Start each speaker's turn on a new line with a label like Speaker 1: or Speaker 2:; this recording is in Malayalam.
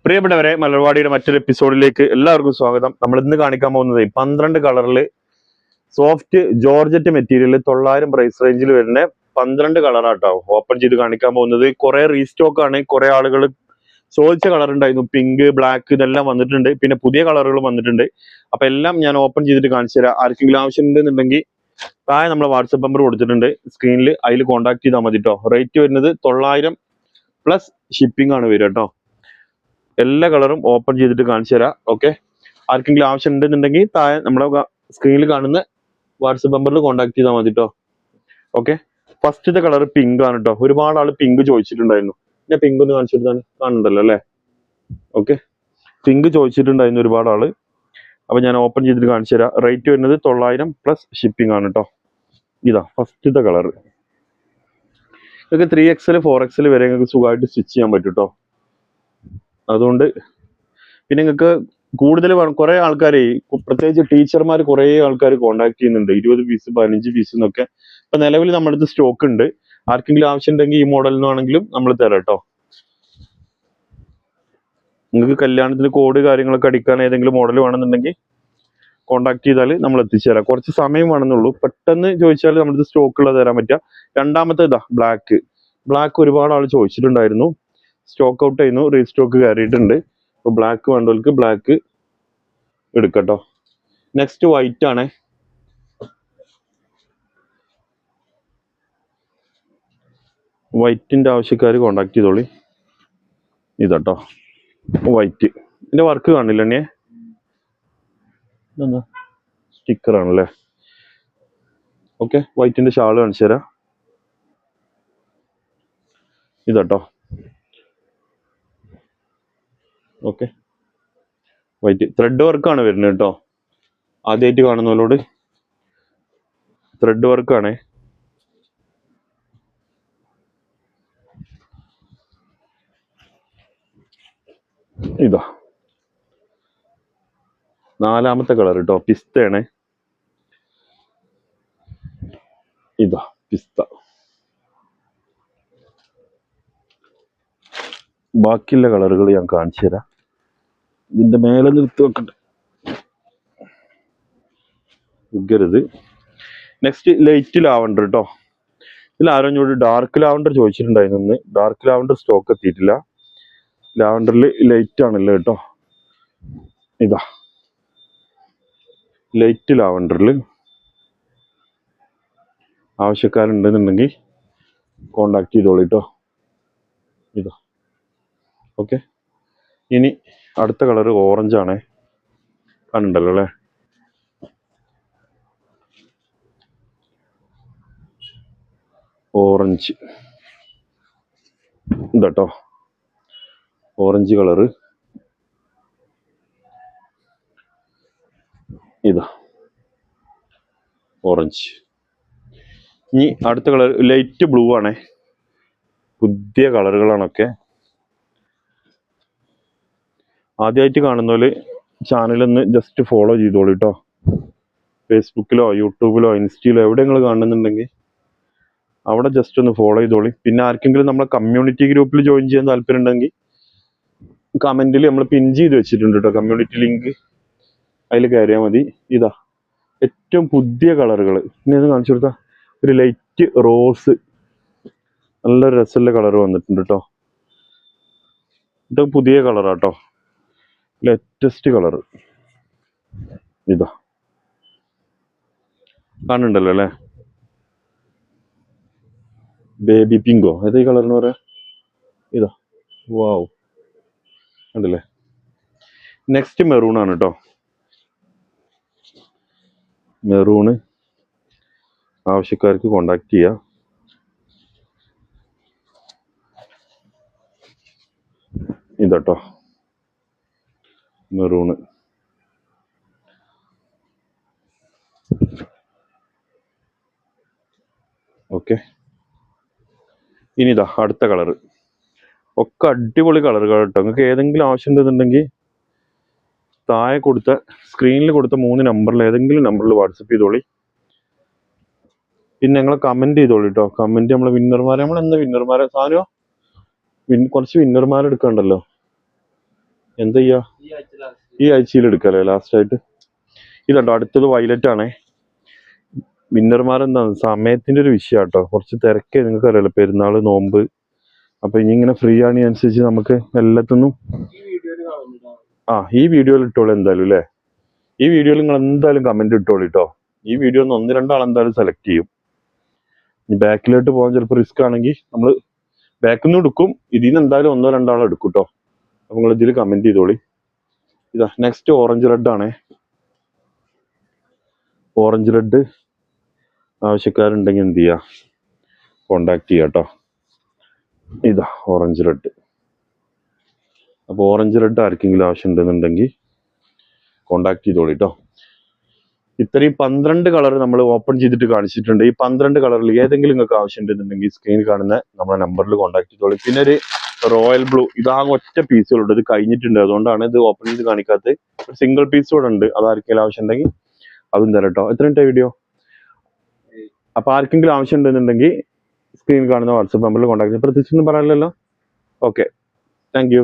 Speaker 1: പ്രിയപ്പെട്ടവരെ, മലർവാടിയുടെ മറ്റൊരു എപ്പിസോഡിലേക്ക് എല്ലാവർക്കും സ്വാഗതം. നമ്മൾ ഇന്ന് കാണിക്കാൻ പോകുന്നത് 12 കളറിൽ സോഫ്റ്റ് ജോർജറ്റ് മെറ്റീരിയൽ 900 പ്രൈസ് റേഞ്ചിൽ വരുന്ന 12 കളറാട്ടോ ഓപ്പൺ ചെയ്ത് കാണിക്കാൻ പോകുന്നത്. കുറെ റീസ്റ്റോക്ക് ആണ്. കുറെ ആളുകൾ ചോദിച്ച കളർ ഉണ്ടായിരുന്നു, പിങ്ക്, ബ്ലാക്ക് ഇതെല്ലാം വന്നിട്ടുണ്ട്. പിന്നെ പുതിയ കളറുകൾ വന്നിട്ടുണ്ട്. അപ്പൊ എല്ലാം ഞാൻ ഓപ്പൺ ചെയ്തിട്ട് കാണിച്ചു തരാം. ആർക്കെങ്കിലും ആവശ്യം ഉണ്ടെന്നുണ്ടെങ്കിൽ താഴെ നമ്മളെ വാട്സപ്പ് നമ്പർ കൊടുത്തിട്ടുണ്ട് സ്ക്രീനിൽ, അതിൽ കോൺടാക്ട് ചെയ്താൽ മതി കേട്ടോ. റേറ്റ് വരുന്നത് 900 പ്ലസ് ഷിപ്പിംഗ് ആണ് വരിക കേട്ടോ. എല്ലാ കളറും ഓപ്പൺ ചെയ്തിട്ട് കാണിച്ചു തരാം. ഓക്കെ, ആർക്കെങ്കിലും ആവശ്യം ഉണ്ടെന്നുണ്ടെങ്കിൽ താഴെ നമ്മളെ സ്ക്രീനിൽ കാണുന്ന വാട്സപ്പ് നമ്പറിൽ കോൺടാക്ട് ചെയ്താൽ മതി കേട്ടോ. ഓക്കെ, ഫസ്റ്റത്തെ കളർ പിങ്ക് ആണ് കേട്ടോ. ഒരുപാട് ആള് പിങ്ക് ചോദിച്ചിട്ടുണ്ടായിരുന്നു. ഞാൻ പിങ്ക് ഒന്ന് കാണിച്ചിട്ടാണ് കാണുന്നുണ്ടല്ലോ അല്ലേ. ഓക്കെ, പിങ്ക് ചോദിച്ചിട്ടുണ്ടായിരുന്നു ഒരുപാട് ആള്. അപ്പൊ ഞാൻ ഓപ്പൺ ചെയ്തിട്ട് കാണിച്ചു തരാം. റേറ്റ് വരുന്നത് 900 പ്ലസ് ഷിപ്പിംഗ് ആണ് കേട്ടോ. ഇതാ ഫസ്റ്റത്തെ കളർ. നിങ്ങൾക്ക് 3XL 4XL വരെ നിങ്ങൾക്ക് സുഖമായിട്ട് സ്റ്റിച്ച് ചെയ്യാൻ പറ്റും കേട്ടോ. അതുകൊണ്ട് പിന്നെ നിങ്ങൾക്ക് കൂടുതൽ കുറെ ആൾക്കാർ, പ്രത്യേകിച്ച് ടീച്ചർമാർ കുറെ ആൾക്കാർ കോൺടാക്ട് ചെയ്യുന്നുണ്ട് 20 പീസ് 15 പീസ് എന്നൊക്കെ. ഇപ്പൊ നിലവിൽ നമ്മുടെ അടുത്ത് സ്റ്റോക്ക് ഉണ്ട്. ആർക്കെങ്കിലും ആവശ്യം ഉണ്ടെങ്കിൽ ഈ മോഡലിൽ നിന്നാണെങ്കിലും നമ്മൾ തരാം കേട്ടോ. നിങ്ങൾക്ക് കല്യാണത്തിന് കോഡ് കാര്യങ്ങളൊക്കെ അടിക്കാൻ ഏതെങ്കിലും മോഡൽ വേണമെന്നുണ്ടെങ്കിൽ കോൺടാക്ട് ചെയ്താൽ നമ്മൾ എത്തിച്ചുതരാം. കുറച്ച് സമയം വേണമെന്നുള്ളൂ. പെട്ടെന്ന് ചോദിച്ചാൽ നമ്മുടെ സ്റ്റോക്ക് ഉള്ളത് തരാൻ പറ്റുക. രണ്ടാമത്തെ ഇതാ ബ്ലാക്ക്. ബ്ലാക്ക് ഒരുപാട് ആൾ ചോദിച്ചിട്ടുണ്ടായിരുന്നു. സ്റ്റോക്ക് ഔട്ട് ചെയ്യുന്നു, റീസ്റ്റോക്ക് കയറിയിട്ടുണ്ട്. അപ്പോൾ ബ്ലാക്ക് വേണ്ടവർക്ക് ബ്ലാക്ക് എടുക്കട്ടോ. നെക്സ്റ്റ് വൈറ്റ് ആണ്. വൈറ്റിന്റെ ആവശ്യക്കാർ കോണ്ടാക്ട് ചെയ്തോളി. ഇതാട്ടോ വൈറ്റ്. ഇതിന്റെ വർക്ക് കാണില്ല എണ്ണേ, ഇതെന്താ സ്റ്റിക്കർ ആണല്ലേ. ഓക്കെ, വൈറ്റിന്റെ ഷാള് കാണിച്ചു തരാം. ഇതാട്ടോ. ഓക്കെ, വൈറ്റ് ത്രെഡ് വർക്കാണ് വരുന്നത് കേട്ടോ. ആദ്യമായിട്ട് കാണുന്നവരോട് ത്രെഡ് വർക്കാണ്. ഇതാ നാലാമത്തെ കളർ കേട്ടോ, പിസ്തയാണ്. ഇതാ പിസ്ത. ബാക്കിയുള്ള കളറുകൾ ഞാൻ കാണിച്ചു തരാം. ഇതിന്റെ മേലെ നിർത്തി വെക്കട്ടെ, ഉഗ്രത്. നെക്സ്റ്റ് ലൈറ്റ് ലാവണ്ടർ കേട്ടോ. ഇതിൽ ആരോഞ്ഞോട് ഡാർക്ക് ലാവണ്ടർ ചോദിച്ചിട്ടുണ്ടായിരുന്നു. ഡാർക്ക് ലാവണ്ടർ സ്റ്റോക്ക് എത്തിയിട്ടില്ല. ലാവണ്ടറിൽ ലൈറ്റ് ആണല്ലോ കേട്ടോ. ഇതാ ലൈറ്റ് ലാവണ്ടറിൽ ആവശ്യക്കാരുണ്ടെന്നുണ്ടെങ്കിൽ കോണ്ടാക്ട് ചെയ്തോളൂ കേട്ടോ. ഇതാ ഓക്കെ. ഇനി അടുത്ത കളർ ഓറഞ്ച് ആണ്. കാണുന്നുണ്ടല്ലോ അല്ലേ. ഓറഞ്ച് ഇതാട്ടോ, ഓറഞ്ച് കളറ്. ഇതാ ഓറഞ്ച്. ഇനി അടുത്ത കളർ ലൈറ്റ് ബ്ലൂ ആണ്. പുതിയ കളറുകളാണൊക്കെ. ആദ്യമായിട്ട് കാണുന്നവര് ചാനലൊന്ന് ജസ്റ്റ് ഫോളോ ചെയ്തോളൂ കേട്ടോ. ഫേസ്ബുക്കിലോ യൂട്യൂബിലോ ഇൻസ്റ്റയിലോ എവിടെ നിങ്ങൾ കാണുന്നുണ്ടെങ്കിൽ അവിടെ ജസ്റ്റ് ഒന്ന് ഫോളോ ചെയ്തോളി. പിന്നെ ആർക്കെങ്കിലും നമ്മളെ കമ്മ്യൂണിറ്റി ഗ്രൂപ്പിൽ ജോയിൻ ചെയ്യാൻ താല്പര്യം ഉണ്ടെങ്കിൽ കമന്റിൽ നമ്മൾ പിൻ ചെയ്ത് വെച്ചിട്ടുണ്ട് കേട്ടോ കമ്മ്യൂണിറ്റി ലിങ്ക്. അതിൽ കയറിയാൽ മതി. ഇതാ ഏറ്റവും പുതിയ കളറുകൾ. ഇനി അത് കാണിച്ചു കൊടുത്താൽ ഒരു ലൈറ്റ് റോസ്, നല്ലൊരു രസമുള്ള കളർ വന്നിട്ടുണ്ട് കേട്ടോ. ഇത് പുതിയ കളറാട്ടോ, ലേറ്റസ്റ്റ് കളർ. ഇതാ കാണുന്നുണ്ടല്ലോ അല്ലേ. ബേബി പിങ്കോ ഏതാ ഈ കളറിന് പറയാ. ഇതാ വാവ്, കണ്ടല്ലേ. നെക്സ്റ്റ് മെറൂൺ ആണ് കേട്ടോ. മെറൂണ് ആവശ്യക്കാർക്ക് കോണ്ടാക്ട് ചെയ്യാം. ഇതാട്ടോ മെറൂണ്. ഓക്കെ, ഇനി ഇതാ അടുത്ത കളർ. ഒക്കെ അടിപൊളി കളറുകൾ കേട്ടോ. നിങ്ങൾക്ക് ഏതെങ്കിലും ആവശ്യം ഉണ്ടെന്നുണ്ടെങ്കിൽ താഴെ കൊടുത്ത സ്ക്രീനിൽ കൊടുത്ത 3 നമ്പറിൽ ഏതെങ്കിലും നമ്പറിൽ വാട്സപ്പ് ചെയ്തോളി. പിന്നെ ഞങ്ങൾ കമന്റ് ചെയ്തോളൂ കേട്ടോ. കമന്റ് നമ്മളെ വിന്നർമാരെ, നമ്മൾ എന്താ വിന്നർമാരെ സാധനം കുറച്ച് വിന്നർമാരെ എടുക്കണ്ടല്ലോ. എന്താ ചെയ്യാ, ഈ ആഴ്ചയിൽ എടുക്കാല്ലേ ലാസ്റ്റ് ആയിട്ട്. ഇതുണ്ടോ, അടുത്തത് വയലറ്റ് ആണേ. വിന്നർമാരെന്താണ് സമയത്തിന്റെ ഒരു വിഷയം കേട്ടോ, കുറച്ച് തിരക്കേ, നിങ്ങൾക്ക് അറിയാലോ പെരുന്നാള് നോമ്പ്. അപ്പൊ ഇനി ഇങ്ങനെ ഫ്രീ ആണ് അനുസരിച്ച് നമുക്ക് എല്ലാത്തിനും ഈ വീഡിയോയിൽ ഇട്ടോളൂ എന്തായാലും അല്ലേ. ഈ വീഡിയോയിൽ നിങ്ങൾ എന്തായാലും കമന്റ് ഇട്ടോളൂ കേട്ടോ. ഈ വീഡിയോ ഒന്ന് രണ്ടാൾ എന്തായാലും സെലക്ട് ചെയ്യും. ഇനി ബാക്കിലോട്ട് പോകാൻ ചിലപ്പോൾ റിസ്ക് ആണെങ്കിൽ നമ്മൾ ബാക്കിൽ നിന്ന് എടുക്കും, ഇതിൽ നിന്ന് എന്തായാലും ഒന്നോ രണ്ടാളോ എടുക്കും കേട്ടോ. അപ്പൊ നിങ്ങൾ ഇതിൽ കമന്റ് ചെയ്തോളി. ഇതാ നെക്സ്റ്റ് ഓറഞ്ച് റെഡ് ആണേ. ഓറഞ്ച് റെഡ് ആവശ്യക്കാരുണ്ടെങ്കിൽ എന്ത് ചെയ്യാ, കോണ്ടാക്ട് ചെയ്യാം കേട്ടോ. ഇതാ ഓറഞ്ച് റെഡ്. അപ്പോൾ ഓറഞ്ച് റെഡ് ആർക്കെങ്കിലും ആവശ്യം ഉണ്ടെന്നുണ്ടെങ്കിൽ കോണ്ടാക്ട് ചെയ്തോളി കേട്ടോ. ഇത്രയും 12 കളർ നമ്മൾ ഓപ്പൺ ചെയ്തിട്ട് കാണിച്ചിട്ടുണ്ട്. ഈ 12 കളറിൽ ഏതെങ്കിലും നിങ്ങൾക്ക് ആവശ്യം ഉണ്ടെന്നുണ്ടെങ്കിൽ സ്ക്രീനിൽ കാണുന്ന നമ്മുടെ നമ്പറിൽ കോണ്ടാക്ട് ചെയ്തോളി. പിന്നെ ഒരു റോയൽ ബ്ലൂ, ഇതാകെ ഒറ്റ പീസുകളുണ്ട്, ഇത് കഴിഞ്ഞിട്ടുണ്ട്, അതുകൊണ്ടാണ് ഇത് ഓപ്പൺ ചെയ്ത് കാണിക്കാത്തത്. ഒരു സിംഗിൾ പീസ് കൂടെ ഉണ്ട്, അത് ആർക്കെങ്കിലും ആവശ്യം ഉണ്ടെങ്കിൽ അതും തരാം കേട്ടോ. എത്ര മിനിറ്റ് വീഡിയോ? അപ്പൊ ആർക്കെങ്കിലും ആവശ്യം ഉണ്ടെന്നുണ്ടെങ്കിൽ സ്ക്രീനിൽ കാണുന്ന വാട്സപ്പ് നമ്പറിൽ കോൺടാക്ട് ചെയ്യാം. പ്രത്യേകിച്ചൊന്നും പറയാനില്ലല്ലോ. Okay, thank you.